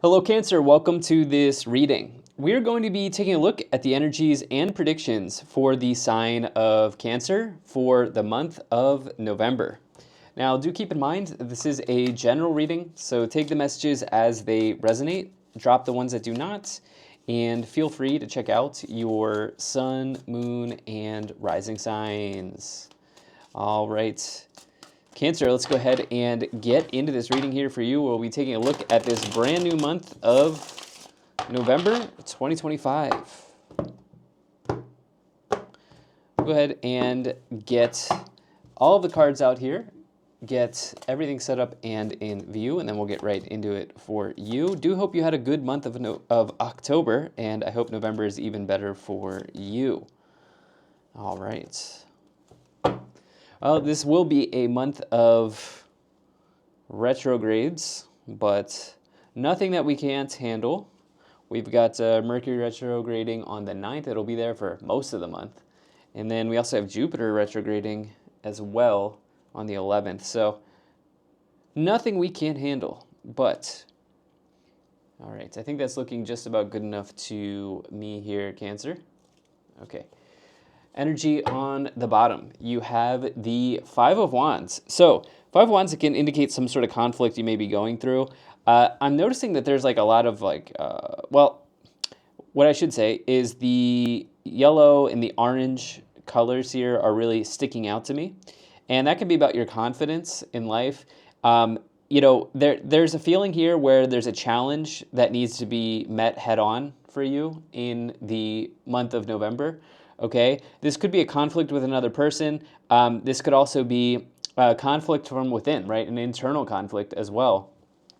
Hello, Cancer. Welcome to this reading. We're going to be taking a look at the energies and predictions for the sign of Cancer for the month of November. Now, do keep in mind that this is a general reading, so take the messages as they resonate, drop the ones that do not, and feel free to check out your sun, moon, and rising signs. All right. Cancer, let's go ahead and get into this reading here for you. We'll be taking a look at this brand new month of November 2025. Go ahead and get all of the cards out here, get everything set up and in view, and then we'll get right into it for you. Do hope you had a good month of October, and I hope November is even better for you. All right. This will be a month of retrogrades, but nothing that we can't handle. We've got Mercury retrograding on the 9th. It'll be there for most of the month. And then we also have Jupiter retrograding as well on the 11th. So nothing we can't handle, but all right. I think that's looking just about good enough to me here, Cancer. Okay. Energy on the bottom, you have the Five of Wands. So Five of Wands can indicate some sort of conflict you may be going through. I'm noticing that there's like a lot of well, what I should say is the yellow and the orange colors here are really sticking out to me. And that can be about your confidence in life. There's a feeling here where there's a challenge that needs to be met head on for you in the month of November. Okay, this could be a conflict with another person. This could also be a conflict from within, right? An internal conflict as well.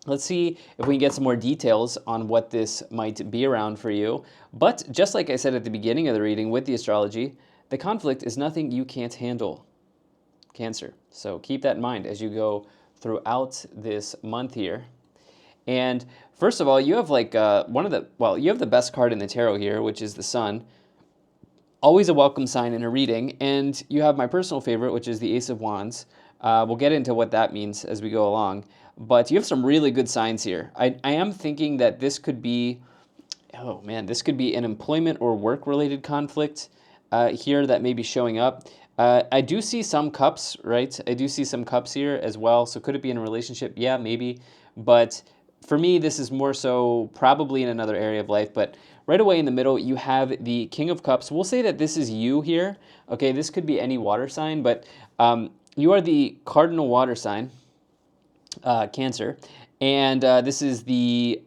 Let's see if we can get some more details on what this might be around for you. But just like I said at the beginning of the reading with the astrology, the conflict is nothing you can't handle, Cancer. So keep that in mind as you go throughout this month here. And first of all, you have you have the best card in the tarot here, which is the Sun. Always a welcome sign in a reading, and you have my personal favorite, which is the Ace of Wands. We'll get into what that means as we go along, but you have some really good signs here. I am thinking that this could be, this could be an employment or work-related conflict here that may be showing up. I do see some cups, right? I do see some cups here as well, so could it be in a relationship? Yeah, maybe, but for me, this is more so probably in another area of life, but right away in the middle, you have the King of Cups. We'll say that this is you here. Okay, this could be any water sign, but you are the cardinal water sign, Cancer, and this is the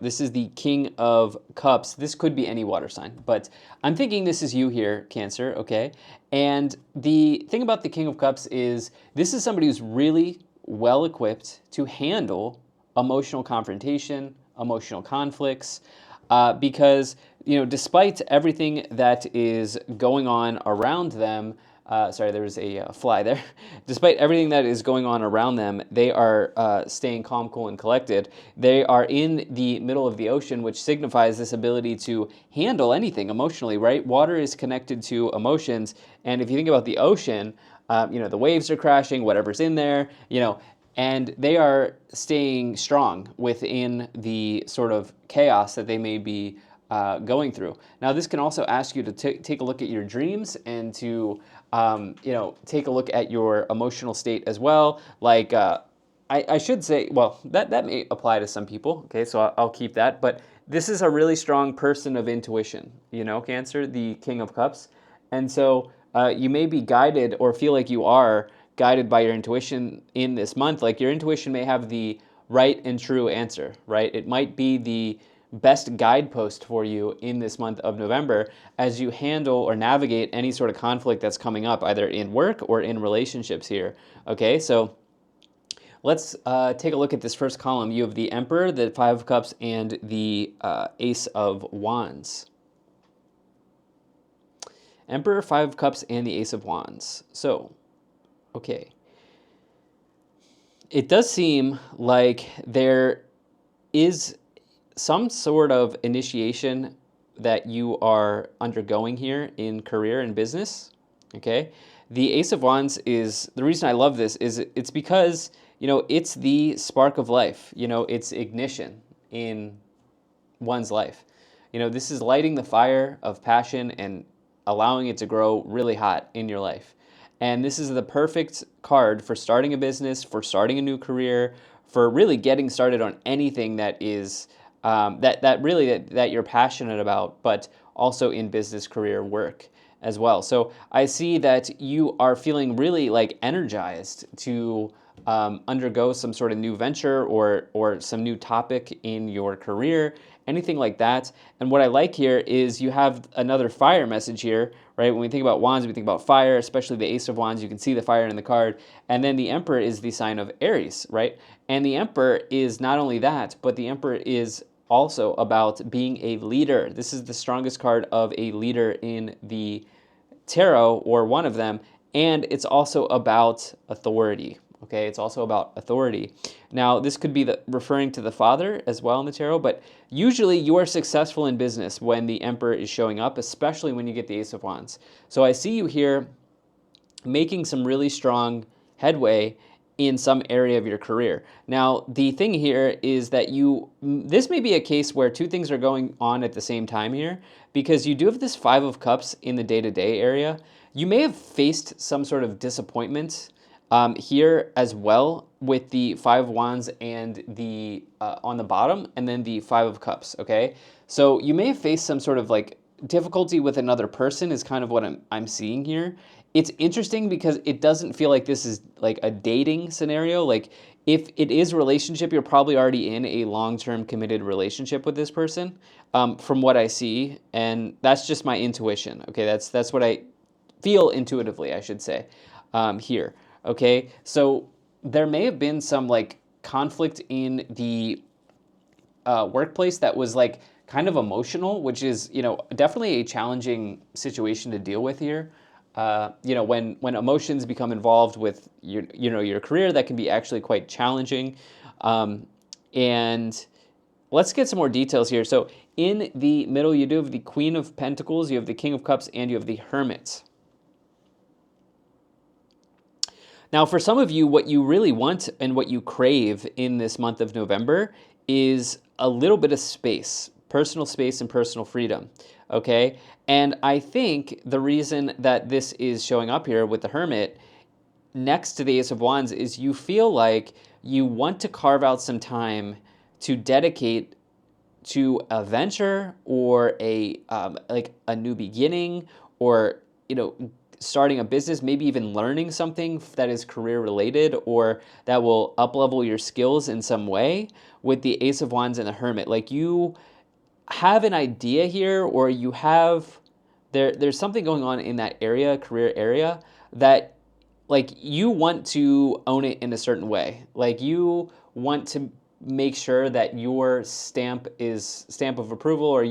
this is the King of Cups. This could be any water sign, but I'm thinking this is you here, Cancer. Okay, and the thing about the King of Cups is this is somebody who's really well equipped to handle emotional confrontation, emotional conflicts, because despite everything that is going on around them, sorry, there was a fly there. Despite everything that is going on around them, they are staying calm, cool, and collected. They are in the middle of the ocean, which signifies this ability to handle anything emotionally, right? Water is connected to emotions, and if you think about the ocean, the waves are crashing, whatever's in there, and they are staying strong within the sort of chaos that they may be going through. Now, this can also ask you to take a look at your dreams and to, take a look at your emotional state as well. Like, I should say, well, that may apply to some people, okay, so I'll keep that. But this is a really strong person of intuition, Cancer, the King of Cups. And so you may be guided or feel like you are guided by your intuition in this month. Like your intuition may have the right and true answer, right? It might be the best guidepost for you in this month of November as you handle or navigate any sort of conflict that's coming up, either in work or in relationships here. Okay, so let's take a look at this first column. You have the Emperor, the Five of Cups, and the Ace of Wands. Emperor, Five of Cups, and the Ace of Wands. So, okay. It does seem like there is some sort of initiation that you are undergoing here in career and business, okay? The Ace of Wands is, the reason I love this is it's because, it's the spark of life, it's ignition. in one's life. This is lighting the fire of passion and allowing it to grow really hot in your life. And this is the perfect card for starting a business, for starting a new career, for really getting started on anything that is that you're passionate about, but also in business, career, work as well. So I see that you are feeling really like energized to undergo some sort of new venture or some new topic in your career, anything like that. And what I like here is you have another fire message here, right? When we think about wands, we think about fire, especially the Ace of Wands. You can see the fire in the card. And then the Emperor is the sign of Aries, right? And the Emperor is not only that, but the Emperor is also about being a leader. This is the strongest card of a leader in the tarot, or one of them, and it's also about authority. Okay, it's also about authority. Now, this could be referring to the father as well in the tarot, but usually you are successful in business when the Emperor is showing up, especially when you get the Ace of Wands. So I see you here making some really strong headway in some area of your career. Now, the thing here is that this may be a case where two things are going on at the same time here, because you do have this Five of Cups in the day-to-day area. You may have faced some sort of disappointment here as well with the Five of Wands and the on the bottom, and then the Five of Cups, okay? So you may have faced some sort of like difficulty with another person is kind of what I'm seeing here. It's interesting because it doesn't feel like this is like a dating scenario. Like if it is a relationship, you're probably already in a long-term committed relationship with this person, from what I see, and that's just my intuition. Okay, that's what I feel intuitively, I should say, here. Okay, so there may have been some like conflict in the workplace that was like kind of emotional, which is definitely a challenging situation to deal with here. When emotions become involved with your career, that can be actually quite challenging. And let's get some more details here. So in the middle, you do have the Queen of Pentacles, you have the King of Cups, and you have the Hermit. Now, for some of you, what you really want and what you crave in this month of November is a little bit of space, personal space and personal freedom, okay? And I think the reason that this is showing up here with the Hermit next to the Ace of Wands is you feel like you want to carve out some time to dedicate to a venture or like a new beginning, or starting a business, maybe even learning something that is career related or that will up-level your skills in some way with the Ace of Wands and the Hermit. Like you have an idea here, or you have, there's something going on in that area, career area, that like you want to own it in a certain way. Like you want to make sure that your stamp of approval, or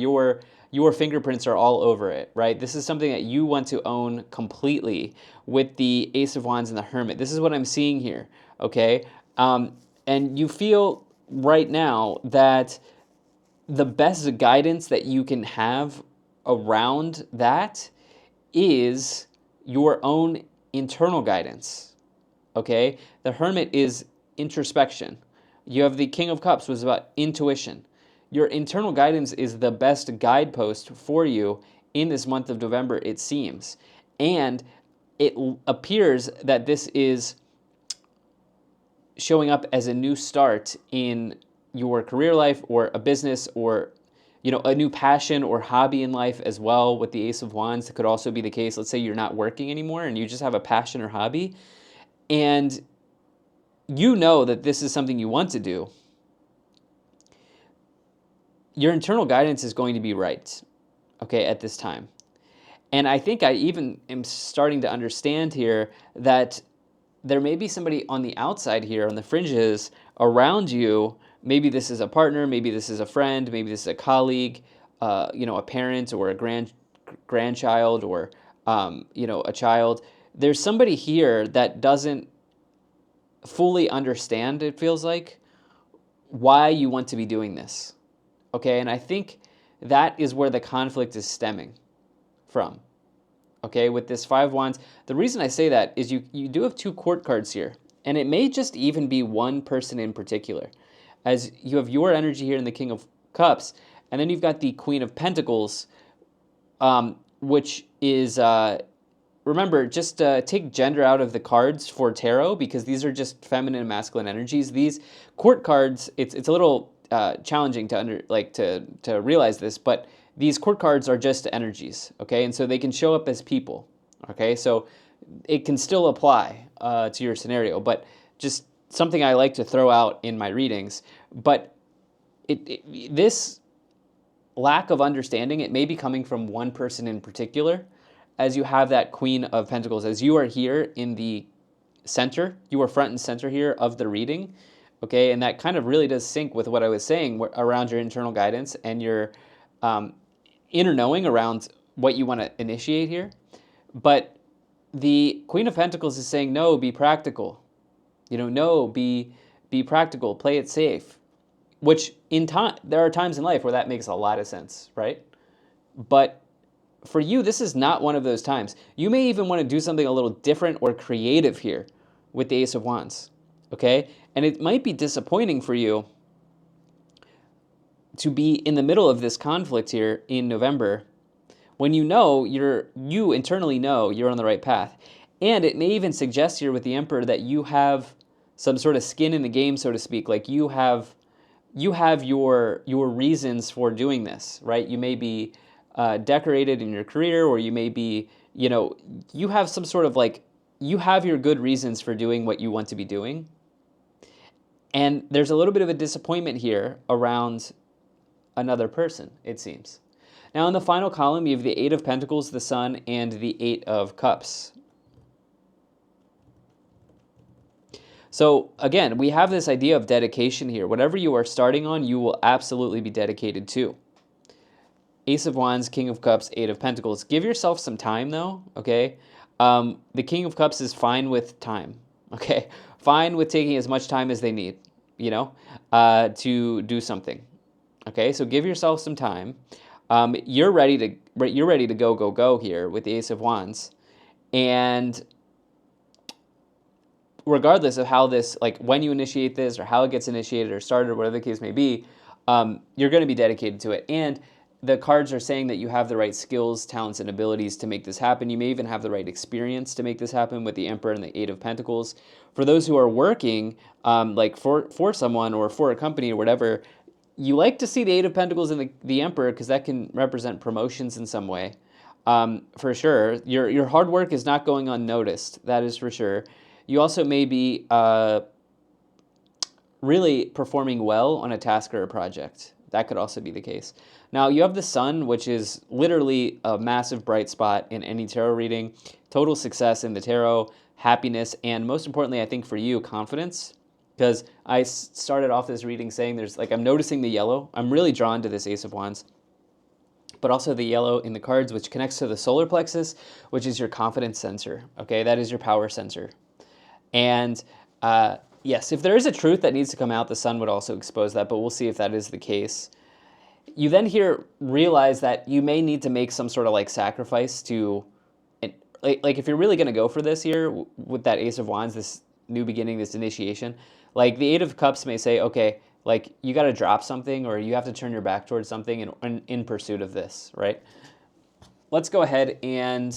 your fingerprints are all over it, right? This is something that you want to own completely with the Ace of Wands and the Hermit. This is what I'm seeing here, okay? And you feel right now that the best guidance that you can have around that is your own internal guidance, okay? The Hermit is introspection. You have the King of Cups, which is about intuition. Your internal guidance is the best guidepost for you in this month of November, it seems. And it appears that this is showing up as a new start in your career life, or a business, or a new passion or hobby in life as well. With the Ace of Wands, it could also be the case. Let's say you're not working anymore and you just have a passion or hobby, and you know that this is something you want to do. Your internal guidance is going to be right, okay, at this time. And I think I even am starting to understand here that there may be somebody on the outside here, on the fringes around you. Maybe this is a partner, maybe this is a friend, maybe this is a colleague, a parent, or a grandchild, or a child. There's somebody here that doesn't fully understand, it feels like, why you want to be doing this. Okay, and I think that is where the conflict is stemming from. Okay, with this Five of Wands, the reason I say that is you do have two court cards here, and it may just even be one person in particular. as you have your energy here in the King of Cups, and then you've got the Queen of Pentacles, which is, remember, just take gender out of the cards for tarot, because these are just feminine and masculine energies. These court cards, it's a little challenging to realize this, but these court cards are just energies, okay? And so they can show up as people, okay? So it can still apply to your scenario, but just something I like to throw out in my readings. But this lack of understanding, it may be coming from one person in particular, as you have that Queen of Pentacles, as you are here in the center, you are front and center here of the reading, okay? And that kind of really does sync with what I was saying around your internal guidance and your inner knowing around what you want to initiate here. But the Queen of Pentacles is saying, no, be practical. No, be practical, play it safe. Which there are times in life where that makes a lot of sense, right? But for you, this is not one of those times. You may even want to do something a little different or creative here with the Ace of Wands, okay? And it might be disappointing for you to be in the middle of this conflict here in November when you internally know you're on the right path. And it may even suggest here with the Emperor that you have some sort of skin in the game, so to speak. Like you have your reasons for doing this, right? You may be decorated in your career, or you may be, you have some sort of you have your good reasons for doing what you want to be doing. And there's a little bit of a disappointment here around another person, it seems. Now in the final column, you have the Eight of Pentacles, the Sun, and the Eight of Cups. So again, we have this idea of dedication here. Whatever you are starting on, you will absolutely be dedicated to. Ace of Wands, King of Cups, Eight of Pentacles. Give yourself some time though, okay? The King of Cups is fine with time, okay? Fine with taking as much time as they need, to do something, okay? So give yourself some time. You're ready to go here with the Ace of Wands. And regardless of how this, when you initiate this or how it gets initiated or started or whatever the case may be, you're going to be dedicated to it. And the cards are saying that you have the right skills, talents, and abilities to make this happen. You may even have the right experience to make this happen with the Emperor and the Eight of Pentacles. For those who are working, for someone or for a company or whatever, you like to see the Eight of Pentacles and the Emperor because that can represent promotions in some way. For sure. Your hard work is not going unnoticed. That is for sure. You also may be really performing well on a task or a project. That could also be the case. Now, you have the Sun, which is literally a massive bright spot in any tarot reading. Total success in the tarot, happiness, and most importantly, I think for you, confidence. Because I started off this reading saying I'm noticing the yellow. I'm really drawn to this Ace of Wands. But also the yellow in the cards, which connects to the solar plexus, which is your confidence sensor. Okay, that is your power sensor. And yes, if there is a truth that needs to come out, the Sun would also expose that, but we'll see if that is the case. You then realize that you may need to make some sort of sacrifice to, if you're really going to go for this here with that Ace of Wands, this new beginning, this initiation, the Eight of Cups may say, okay, you got to drop something or you have to turn your back towards something in pursuit of this, right? Let's go ahead and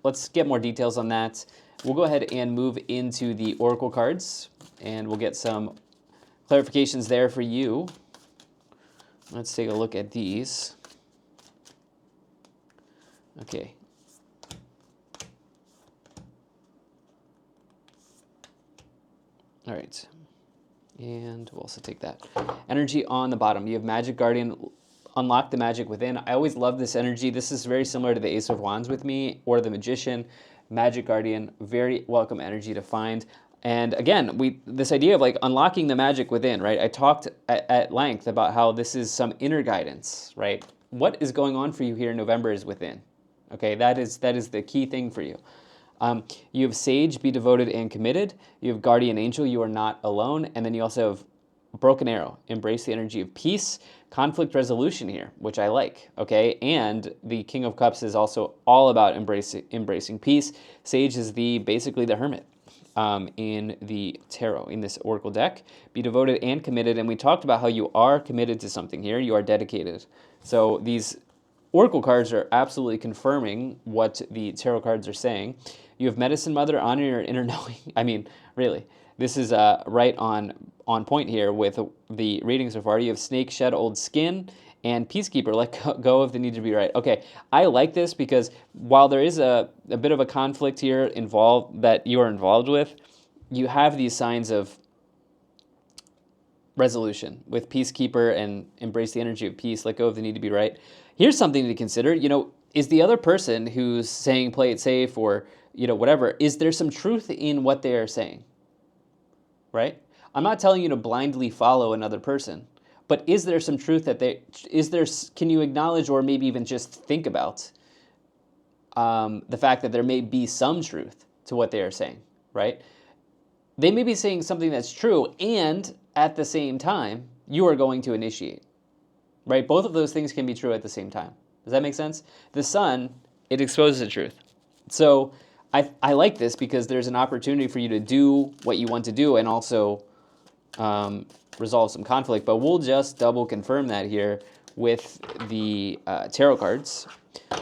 let's get more details on that. We'll go ahead and move into the Oracle cards, and we'll get some clarifications there for you. Let's take a look at these. Okay. All right. And we'll also take that. Energy on the bottom. You have Magic Guardian. Unlock the magic within. I always love this energy. This is very similar to the Ace of Wands with me, or the Magician. Magic Guardian, very welcome energy to find. And again, this idea of unlocking the magic within, right? I talked at length about how this is some inner guidance, right? What is going on for you here in November is within. Okay, that is the key thing for you. You have Sage, be devoted and committed. You have Guardian Angel, you are not alone. And then you also have Broken Arrow, embrace the energy of peace, conflict resolution here, which I like, okay? And the King of Cups is also all about embracing peace. Sage is basically the hermit. in the tarot, in this oracle deck. Be devoted and committed. And we talked about how you are committed to something here. You are dedicated. So these oracle cards are absolutely confirming what the tarot cards are saying. You have medicine mother, honor your inner knowing. I mean, really, this is right on point here with the reading so far. You have snake, shed old skin, and peacekeeper, let go of the need to be right. Okay, I like this because while there is a bit of a conflict here involved that you are involved with, you have these signs of resolution with peacekeeper and embrace the energy of peace, let go of the need to be right. Here's something to consider. Is the other person who's saying play it safe or, whatever, is there some truth in what they are saying? Right? I'm not telling you to blindly follow another person, but is there some truth can you acknowledge or maybe even just think about the fact that there may be some truth to what they are saying, right? They may be saying something that's true, and at the same time, you are going to initiate, right? Both of those things can be true at the same time. Does that make sense? The sun, it exposes the truth. So I like this because there's an opportunity for you to do what you want to do and also resolve some conflict. But we'll just double confirm that here with the tarot cards.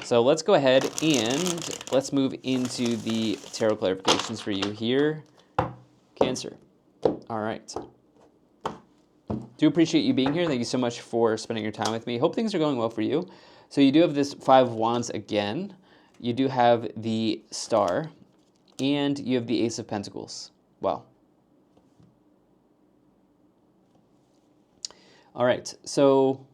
So let's go ahead and let's move into the tarot clarifications for you here. Cancer. All right. Do appreciate you being here. Thank you so much for spending your time with me. Hope things are going well for you. So you do have this Five of Wands again. You do have the Star, and you have the Ace of Pentacles. Wow. All right. So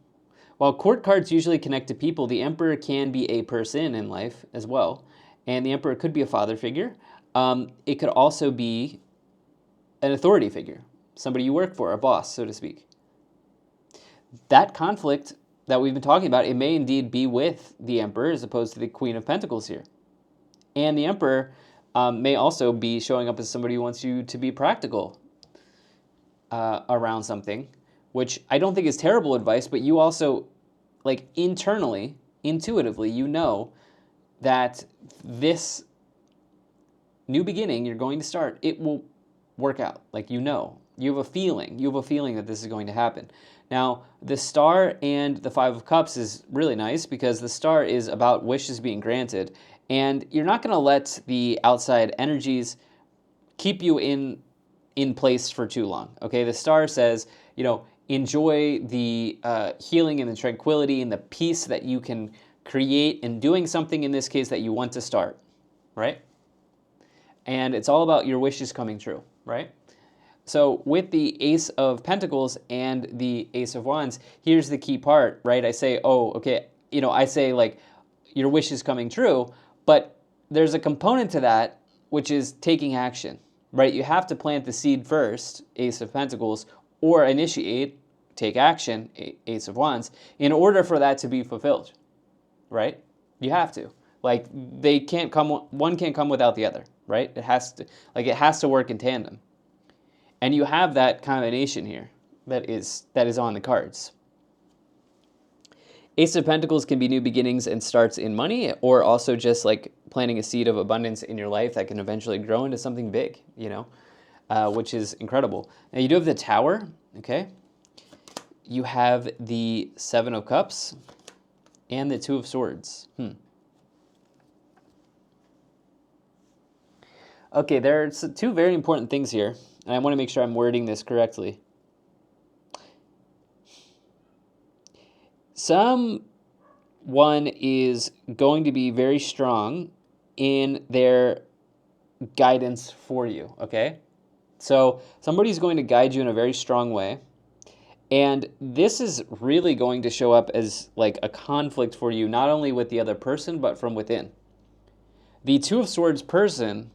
while court cards usually connect to people, the Emperor can be a person in life as well. And the Emperor could be a father figure. It could also be an authority figure, somebody you work for, a boss, so to speak. That conflict that we've been talking about, it may indeed be with the Emperor as opposed to the Queen of Pentacles here. And the Emperor may also be showing up as somebody who wants you to be practical around something, which I don't think is terrible advice, but you also, like internally, intuitively, you know that this new beginning you're going to start, it will work out. Like, you have a feeling that this is going to happen. Now, the Star and the Five of Cups is really nice because the Star is about wishes being granted, and you're not going to let the outside energies keep you in place for too long. Okay, the Star says, enjoy the healing and the tranquility and the peace that you can create in doing something, in this case, that you want to start, right? And it's all about your wishes coming true, right? So with the Ace of Pentacles and the Ace of Wands, here's the key part, right? I say, I say like your wish is coming true, but there's a component to that, which is taking action, right? You have to plant the seed first, Ace of Pentacles, or initiate, take action, Ace of Wands, in order for that to be fulfilled, right? You have to. Like, one can't come without the other, right? It has to work in tandem. And you have that combination here that is on the cards. Ace of Pentacles can be new beginnings and starts in money, or also just like planting a seed of abundance in your life that can eventually grow into something big, which is incredible. Now you do have the Tower, okay? You have the Seven of Cups and the Two of Swords. Okay, there's two very important things here, and I want to make sure I'm wording this correctly. Someone is going to be very strong in their guidance for you, okay? So somebody's going to guide you in a very strong way, and this is really going to show up as like a conflict for you, not only with the other person, but from within. The Two of Swords person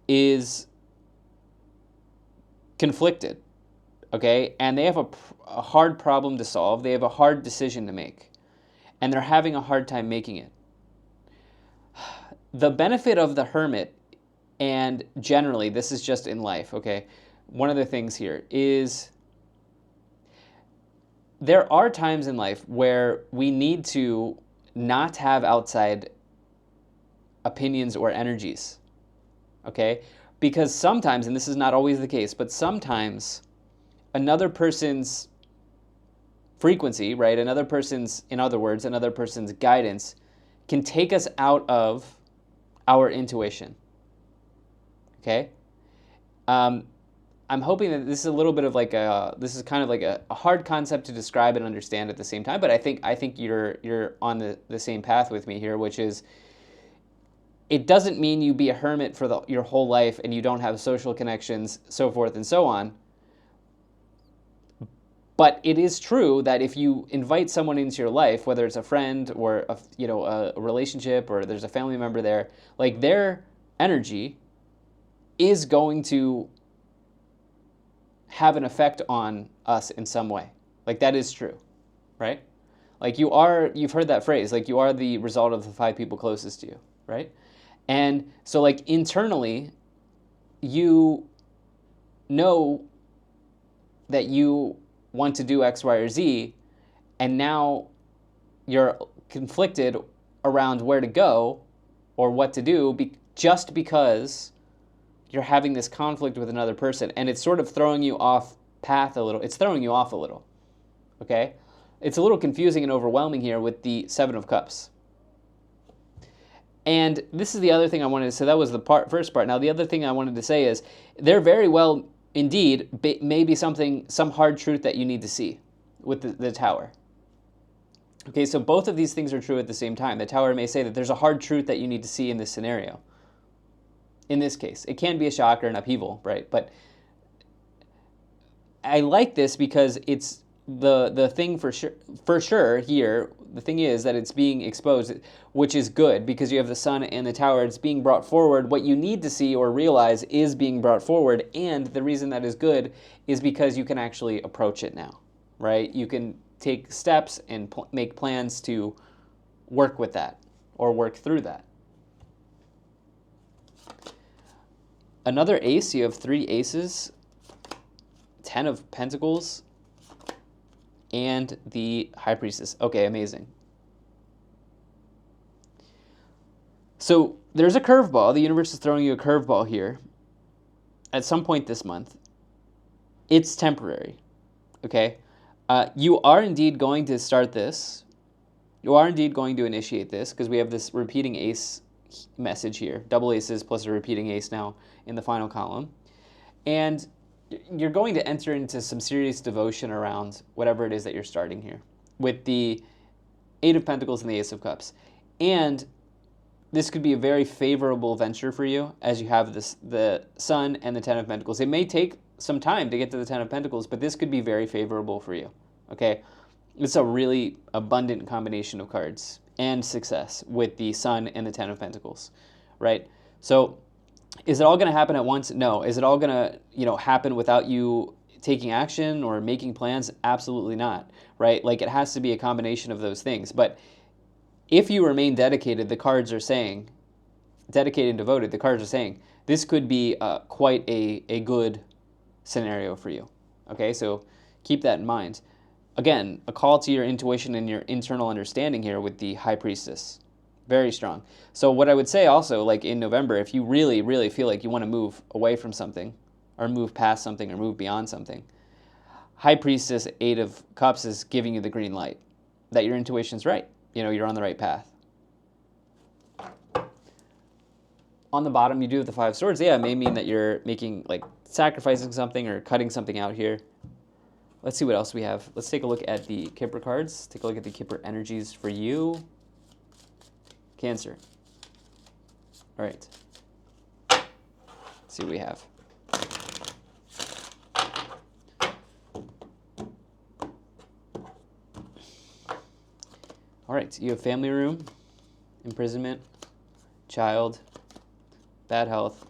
is conflicted, okay? And they have a hard problem to solve. They have a hard decision to make, and they're having a hard time making it. The benefit of the Hermit, and generally, this is just in life, okay? One of the things here is there are times in life where we need to not have outside opinions or energies, okay? Because sometimes, and this is not always the case, but sometimes another person's frequency, right? Another person's, in other words, another person's guidance can take us out of our intuition. Okay? I'm hoping that this is a little bit of like this is kind of like a hard concept to describe and understand at the same time, but I think you're on the same path with me here, which is it doesn't mean you be a hermit for your whole life and you don't have social connections, so forth and so on. But it is true that if you invite someone into your life, whether it's a friend or a relationship or there's a family member there, like their energy is going to have an effect on us in some way. Like that is true, right? Like you've heard that phrase, like you are the result of the 5 people closest to you, right? And so like internally, you know that you want to do X, Y, or Z, and now you're conflicted around where to go or what to do just because you're having this conflict with another person, and it's sort of throwing you off path a little. It's throwing you off a little, okay? It's a little confusing and overwhelming here with the 7 of Cups. And this is the other thing I wanted to say. That was the first part. Now, the other thing I wanted to say is there very well, indeed, may be some hard truth that you need to see with the Tower. Okay, so both of these things are true at the same time. The Tower may say that there's a hard truth that you need to see in this scenario. In this case, it can be a shock or an upheaval, right? But I like this because it's the thing for sure here. The thing is that it's being exposed, which is good because you have the Sun and the Tower. It's being brought forward. What you need to see or realize is being brought forward, and the reason that is good is because you can actually approach it now, right? You can take steps and make plans to work with that or work through that. Another ace, you have 3 aces, 10 of Pentacles, and the High Priestess. Okay, amazing. So there's a curveball. The universe is throwing you a curveball here at some point this month. It's temporary, okay? You are indeed going to start this. You are indeed going to initiate this because we have this repeating ace message here. Double aces plus a repeating ace now in the final column. And you're going to enter into some serious devotion around whatever it is that you're starting here with the 8 of Pentacles and the Ace of Cups. And this could be a very favorable venture for you as you have the Sun and the 10 of Pentacles. It may take some time to get to the 10 of Pentacles, but this could be very favorable for you, okay? It's a really abundant combination of cards and success with the Sun and the 10 of Pentacles, right? So is it all going to happen at once? No. Is it all going to, happen without you taking action or making plans? Absolutely not, right? Like it has to be a combination of those things. But if you remain dedicated, the cards are saying, dedicated and devoted, the cards are saying, this could be quite a good scenario for you, okay? So keep that in mind. Again, a call to your intuition and your internal understanding here with the High Priestess. Very strong. So what I would say also, like in November, if you really, really feel like you want to move away from something or move past something or move beyond something, High Priestess, 8 of Cups is giving you the green light that your intuition's right. You're on the right path. On the bottom, you do have the 5 swords. Yeah, it may mean that you're sacrificing something or cutting something out here. Let's see what else we have. Let's take a look at the Kipper cards. Take a look at the Kipper energies for you. Cancer. All right. Let's see what we have. All right, you have family room, imprisonment, child, bad health,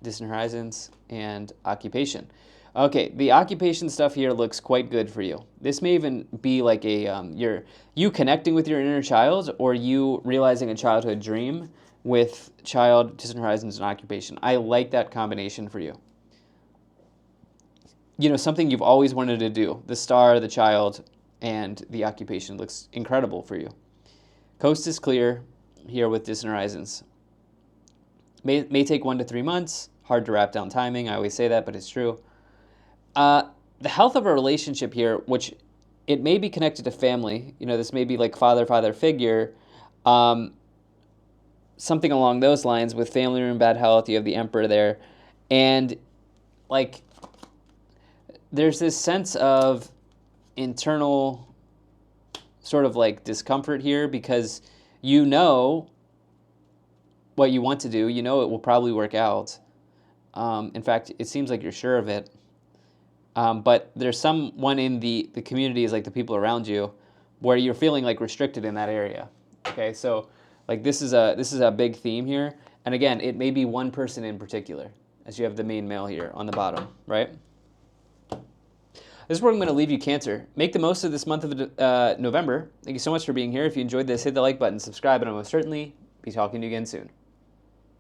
distant horizons, and occupation. Okay, the occupation stuff here looks quite good for you. This may even be like you connecting with your inner child or you realizing a childhood dream with child, distant horizons, and occupation. I like that combination for you. Something you've always wanted to do. The star, the child, and the occupation looks incredible for you. Coast is clear here with distant horizons. May take 1 to 3 months. Hard to wrap down timing. I always say that, but it's true. The health of a relationship here, which it may be connected to family. This may be like father figure, something along those lines with family or in bad health. You have the Emperor there, and like there's this sense of internal sort of like discomfort here because you know what you want to do. You know it will probably work out. In fact, it seems like you're sure of it. But there's someone in the community, is like the people around you, where you're feeling like restricted in that area. Okay, so like this is a big theme here. And again, it may be one person in particular, as you have the main male here on the bottom, right? This is where I'm going to leave you, Cancer. Make the most of this month of November. Thank you so much for being here. If you enjoyed this, hit the like button, subscribe, and I will certainly be talking to you again soon.